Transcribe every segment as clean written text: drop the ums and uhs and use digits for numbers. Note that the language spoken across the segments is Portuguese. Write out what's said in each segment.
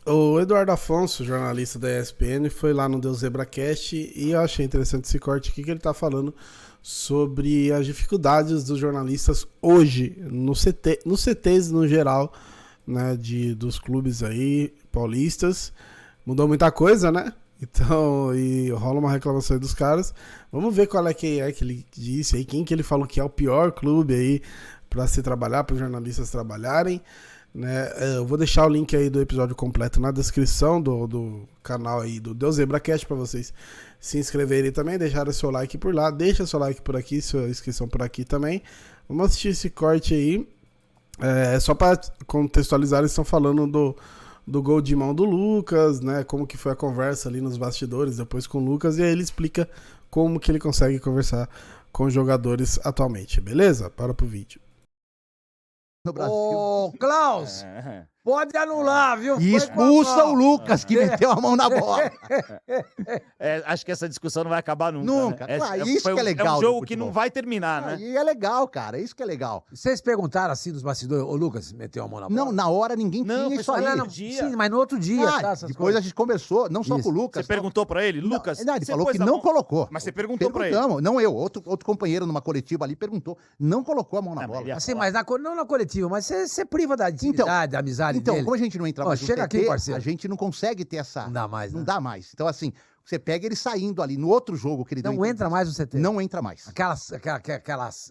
O Eduardo Afonso, jornalista da ESPN, foi lá no Deus ZebraCast e eu achei interessante esse corte aqui que ele tá falando sobre as dificuldades dos jornalistas hoje nos CTs no geral, né, dos clubes aí paulistas. Mudou muita coisa, né? Então, e rola uma reclamação aí dos caras. Vamos ver qual é que ele disse aí, quem que ele falou que é o pior clube aí para se trabalhar, para os jornalistas trabalharem. Né? Eu vou deixar o link aí do episódio completo na descrição do canal aí do Deus ZebraCast para vocês se inscreverem também, deixarem seu like por lá, deixa seu like por aqui, sua inscrição por aqui também. Vamos assistir esse corte aí. Só para contextualizar, eles estão falando do gol de mão do Lucas, né? Como que foi a conversa ali nos bastidores depois com o Lucas, e aí ele explica como que ele consegue conversar com os jogadores atualmente, beleza? Para pro vídeo. No Brasil. Ô, Klaus, pode anular, viu? E expulsa o Lucas, que meteu a mão na bola. Acho que essa discussão não vai acabar nunca. Nunca. Né? Isso que é legal. É um jogo que não vai terminar, né? E é legal, cara. Isso que é legal. Vocês perguntaram assim dos bastidores, ô Lucas, meteu a mão na bola? Não, na hora ninguém tinha isso aí. Não, sim, mas no outro dia. Depois a gente conversou, não só com o Lucas. Você perguntou pra ele, Lucas? Não, ele falou que não colocou. Mas você perguntou pra ele? Não eu. Outro companheiro numa coletiva ali perguntou. Não colocou a mão na bola. Assim, mas não na coletiva, mas você priva da intimidade, da amizade dele. Então, como a gente não entra mais no chega CT, aqui, parceiro. a gente não consegue ter essa... Não dá mais, né? Não dá mais. Então, assim, você pega ele saindo ali no outro jogo que ele não entra mais no CT. Não entra mais. Aquelas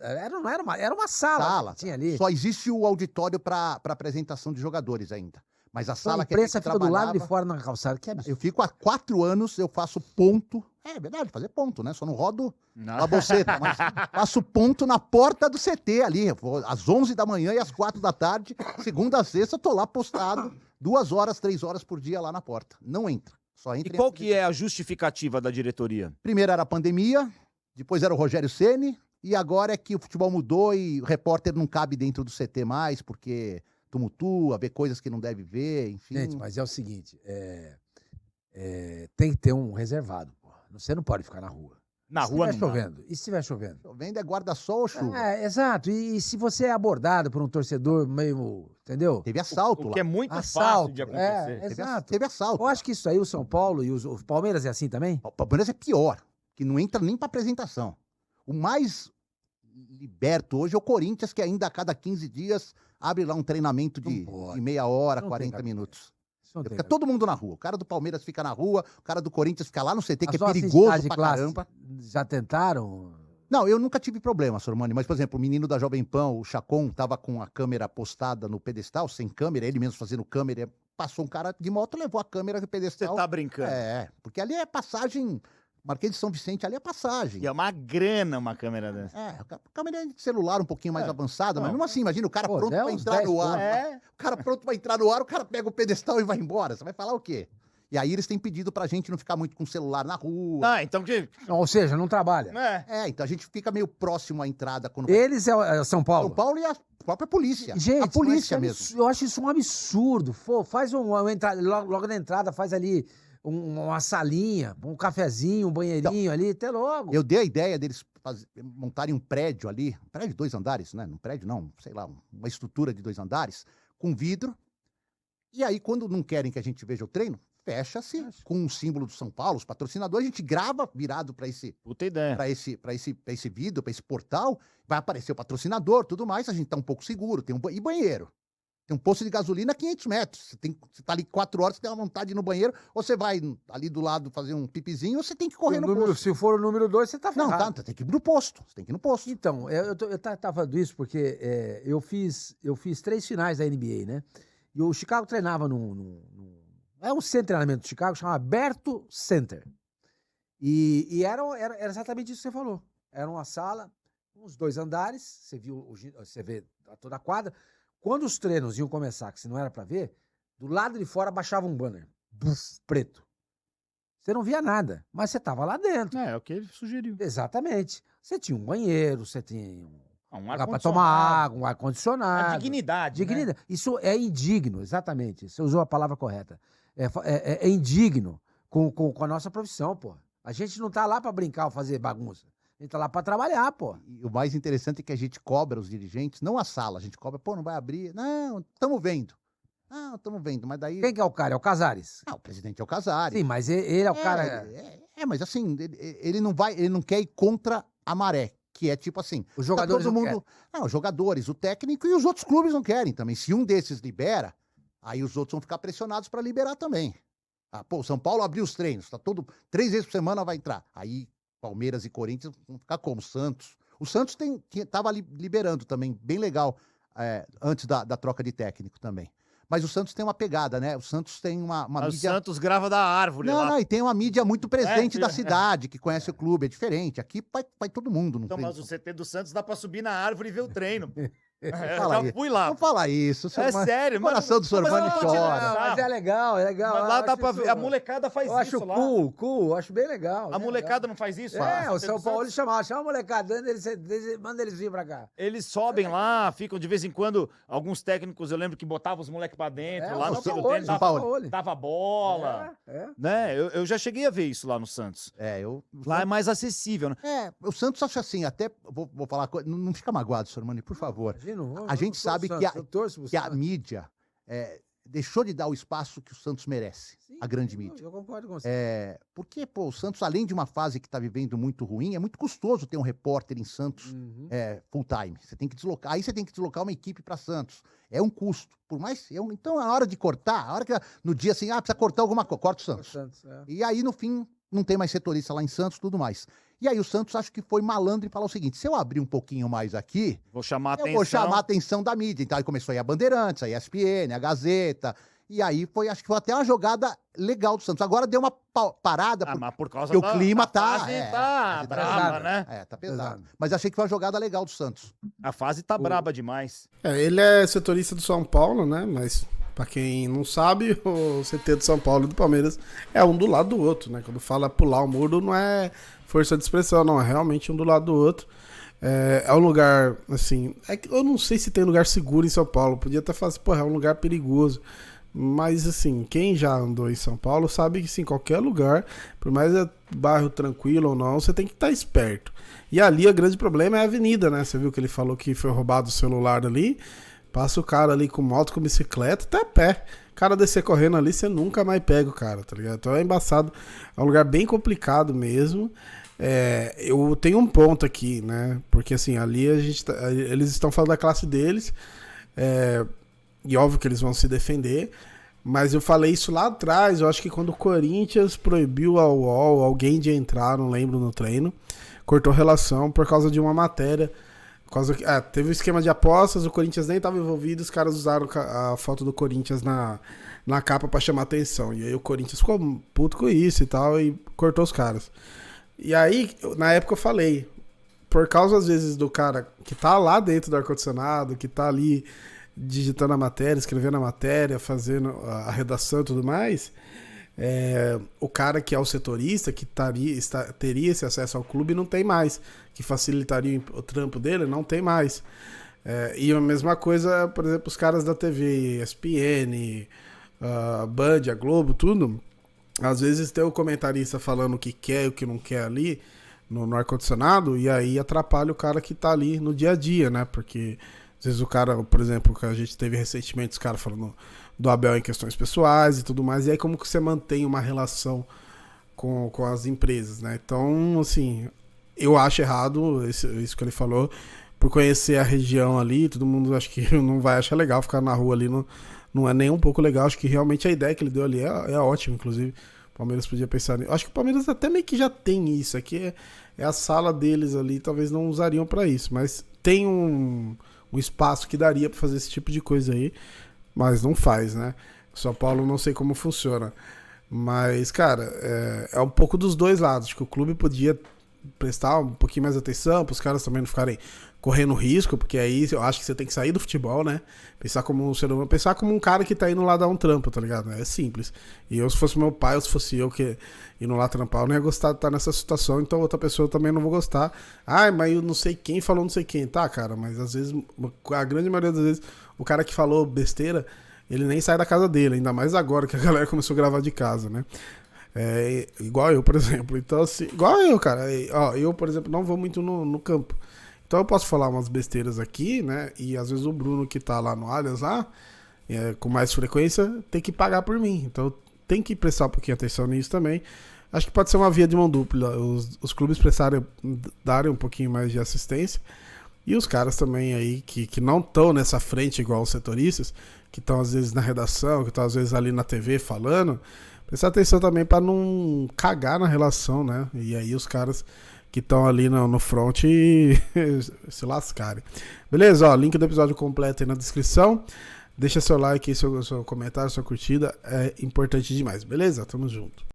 era uma sala que tinha ali. Só existe o auditório para apresentação de jogadores ainda. Mas a sala que a imprensa fica do lado de fora na calçada, que é absurdo. Eu fico há 4 anos, eu faço ponto. É verdade, fazer ponto, né? Só não rodo a boceta, mas faço ponto na porta do CT ali. Às 11 da manhã e às 4 da tarde, segunda a sexta, eu tô lá postado 2 horas, 3 horas por dia lá na porta. Não entra. Só entra. E qual que é a justificativa da diretoria? Primeiro era a pandemia, depois era o Rogério Ceni, e agora é que o futebol mudou e o repórter não cabe dentro do CT mais, porque tumultua, vê coisas que não deve ver, enfim. Gente, mas é o seguinte, tem que ter um reservado, pô. Você não pode ficar na rua. Na rua não chovendo. E se estiver chovendo? Chovendo é guarda-sol ou chuva? Exato. E se você é abordado por um torcedor meio, entendeu? Teve assalto lá. O que é muito fácil de acontecer. Exato. Teve assalto. Eu acho que isso aí, o São Paulo e o Palmeiras é assim também? O Palmeiras é pior, que não entra nem pra apresentação. O mais liberto hoje é o Corinthians, que ainda a cada 15 dias abre lá um treinamento de meia hora, 40 minutos. Fica todo mundo na rua. O cara do Palmeiras fica na rua, o cara do Corinthians fica lá no CT, que é perigoso pra caramba. Já tentaram? Não, eu nunca tive problema, Sormani, mas, por exemplo, o menino da Jovem Pan, o Chacon, tava com a câmera postada no pedestal, sem câmera, ele mesmo fazendo câmera, passou um cara de moto, levou a câmera no pedestal. Você tá brincando? Porque ali é passagem... Marquês de São Vicente, ali é passagem. E é uma grana uma câmera dessa. Câmera de celular um pouquinho mais avançada, mas mesmo assim, imagina o cara pronto pra entrar no ar. O cara pronto pra entrar no ar, o cara pega o pedestal e vai embora. Você vai falar o quê? E aí eles têm pedido pra gente não ficar muito com o celular na rua. Então que... Ou seja, não trabalha. Então a gente fica meio próximo à entrada. Quando Eles é São Paulo? São Paulo e a própria polícia. Gente, a polícia mesmo. Eu acho isso um absurdo. Faz uma entrada, logo na entrada, faz ali... uma salinha, um cafezinho, um banheirinho ali, até logo. Eu dei a ideia deles montarem um prédio ali, um prédio de 2 andares, né? Um prédio não, sei lá, uma estrutura de 2 andares, com vidro. E aí, quando não querem que a gente veja o treino, fecha-se com um símbolo do São Paulo, os patrocinadores, a gente grava virado para esse... Puta ideia. Para esse vidro, para esse portal, vai aparecer o patrocinador, tudo mais, a gente tá um pouco seguro, e banheiro. Tem um posto de gasolina a 500 metros. Você tá ali 4 horas, você tem uma vontade de ir no banheiro, ou você vai ali do lado fazer um pipizinho, ou você tem que correr no posto. Se for o número 2, você tá ferrado. Não, tem que ir no posto. Você tem que ir no posto. Então, eu tava falando isso porque eu fiz 3 finais da NBA, né? E o Chicago treinava é um centro de treinamento do Chicago, chamava Berto Center. E era exatamente isso que você falou. Era uma sala, uns 2 andares, você vê toda a quadra. Quando os treinos iam começar, que se não era pra ver, do lado de fora baixava um banner, preto. Você não via nada, mas você tava lá dentro. É o que ele sugeriu. Exatamente. Você tinha um banheiro, você tinha um lugar pra tomar água, um ar-condicionado. A dignidade, né? Isso é indigno, exatamente. Você usou a palavra correta. É indigno com a nossa profissão, pô. A gente não tá lá pra brincar ou fazer bagunça. A gente tá lá pra trabalhar, pô. E o mais interessante é que a gente cobra os dirigentes, não a sala, a gente cobra, não vai abrir. Não, estamos vendo. Ah, estamos vendo, mas daí... Quem que é o cara? É o Casares? Ah, o presidente é o Casares. Sim, mas ele é o cara... Mas assim, ele não quer ir contra a maré, que é tipo assim... Os jogadores todo mundo... Não, os jogadores, o técnico e os outros clubes não querem também. Se um desses libera, aí os outros vão ficar pressionados para liberar também. Ah, pô, o São Paulo abriu os treinos, 3 vezes por semana vai entrar. Aí Palmeiras e Corinthians vão ficar como? O Santos tava liberando também, bem legal, antes da troca de técnico também. Mas o Santos tem uma pegada, né? O Santos tem uma mídia... O Santos grava da árvore lá. Não, e tem uma mídia muito presente da cidade, que conhece o clube, é diferente. Aqui vai todo mundo. Não então, mas o CT do Santos dá pra subir na árvore e ver o treino. Já fui lá. Não fala isso. Sério, mano. O coração do Sormani chora. Mas é legal. Mas lá dá pra ver. A molecada faz isso lá. Eu acho cool, acho bem legal. A molecada não faz isso? O São Paulo chama a molecada, manda eles vir pra cá. Eles sobem lá, ficam de vez em quando, alguns técnicos, eu lembro que botavam os moleques pra dentro, lá no segundo tempo, dava bola. Né? Eu já cheguei a ver isso lá no Santos. Lá é mais acessível, né? O Santos acha assim, até, vou falar, não fica magoado, Sormani, por favor. A gente sabe que a mídia deixou de dar o espaço que o Santos merece, a grande mídia. Eu concordo com você. Porque, pô, o Santos, além de uma fase que está vivendo muito ruim, é muito custoso ter um repórter em Santos full time. Você tem que deslocar, aí você tem que deslocar uma equipe para Santos. É um custo. Por mais. Então, na hora de cortar, a hora que no dia assim, precisa cortar alguma coisa, corta o Santos. E aí, no fim, não tem mais setorista lá em Santos, tudo mais. E aí o Santos acho que foi malandro e falou o seguinte, se eu abrir um pouquinho mais aqui, vou chamar a atenção da mídia. Então aí começou a ir a Bandeirantes, a ESPN, a Gazeta, e aí acho que foi até uma jogada legal do Santos. Agora deu uma parada, mas por causa porque o clima tá braba, né? Tá pesado. Mas achei que foi uma jogada legal do Santos. A fase tá braba demais. Ele é setorista do São Paulo, né, mas... Pra quem não sabe, o CT do São Paulo e do Palmeiras é um do lado do outro, né? Quando fala pular o muro, não é força de expressão, não. É realmente um do lado do outro. É um lugar, assim... eu não sei se tem lugar seguro em São Paulo. Podia até falar assim, é um lugar perigoso. Mas, assim, quem já andou em São Paulo sabe que, assim, qualquer lugar, por mais bairro tranquilo ou não, você tem que estar esperto. E ali, o grande problema é a avenida, né? Você viu que ele falou que foi roubado o celular ali... Passa o cara ali com moto, com bicicleta, até a pé. O cara descer correndo ali, você nunca mais pega o cara, tá ligado? Então é embaçado. É um lugar bem complicado mesmo. Eu tenho um ponto aqui, né? Porque assim, ali eles estão falando da classe deles. E óbvio que eles vão se defender. Mas eu falei isso lá atrás. Eu acho que quando o Corinthians proibiu ao UOL, alguém de entrar, não lembro, no treino, cortou relação por causa de uma matéria. Teve um esquema de apostas, o Corinthians nem estava envolvido, os caras usaram a foto do Corinthians na capa para chamar atenção. E aí o Corinthians ficou puto com isso e tal, e cortou os caras. E aí, na época eu falei, por causa às vezes do cara que tá lá dentro do ar-condicionado, que tá ali digitando a matéria, escrevendo a matéria, fazendo a redação e tudo mais... o cara que é o setorista, que teria esse acesso ao clube, não tem mais, que facilitaria o trampo dele, não tem mais. E a mesma coisa, por exemplo, os caras da TV, ESPN, a Band, a Globo, tudo, às vezes tem o comentarista falando o que quer e o que não quer ali no ar-condicionado, e aí atrapalha o cara que tá ali no dia a dia, né? Porque às vezes o cara, por exemplo, que a gente teve recentemente, os caras falando do Abel em questões pessoais e tudo mais, e aí como que você mantém uma relação com as empresas, né? Então, assim, eu acho errado isso que ele falou, por conhecer a região ali, todo mundo acho que não vai achar legal ficar na rua ali, não é nem um pouco legal, acho que realmente a ideia que ele deu ali é ótima, inclusive, o Palmeiras podia pensar nisso. Acho que o Palmeiras até meio que já tem isso, aqui é a sala deles ali, talvez não usariam pra isso, mas tem um espaço que daria pra fazer esse tipo de coisa aí, mas não faz, né? São Paulo não sei como funciona. Mas, cara, é um pouco dos dois lados. Acho que o clube podia prestar um pouquinho mais atenção, para os caras também não ficarem correndo risco, porque aí eu acho que você tem que sair do futebol, né? Pensar como um ser humano, pensar como um cara que tá indo lá dar um trampo, tá ligado? É simples. E eu, se fosse meu pai, ou se fosse eu que indo lá trampar, eu não ia gostar de estar nessa situação, então outra pessoa também não vou gostar. Mas eu não sei quem falou não sei quem. Tá, cara, mas às vezes, a grande maioria das vezes, o cara que falou besteira, ele nem sai da casa dele, ainda mais agora que a galera começou a gravar de casa, né? Igual eu, por exemplo. Então, assim, igual eu, cara. Eu, por exemplo, não vou muito no campo. Então eu posso falar umas besteiras aqui, né? E às vezes o Bruno que tá lá no Allianz lá, com mais frequência, tem que pagar por mim. Então tem que prestar um pouquinho de atenção nisso também. Acho que pode ser uma via de mão dupla. Os clubes darem um pouquinho mais de assistência. E os caras também aí que não estão nessa frente igual os setoristas, que estão às vezes na redação, que estão às vezes ali na TV falando, prestar atenção também para não cagar na relação, né? E aí os caras que estão ali no front se lascarem. Beleza? Ó, link do episódio completo aí na descrição. Deixa seu like aí, seu comentário, sua curtida. É importante demais. Beleza? Tamo junto.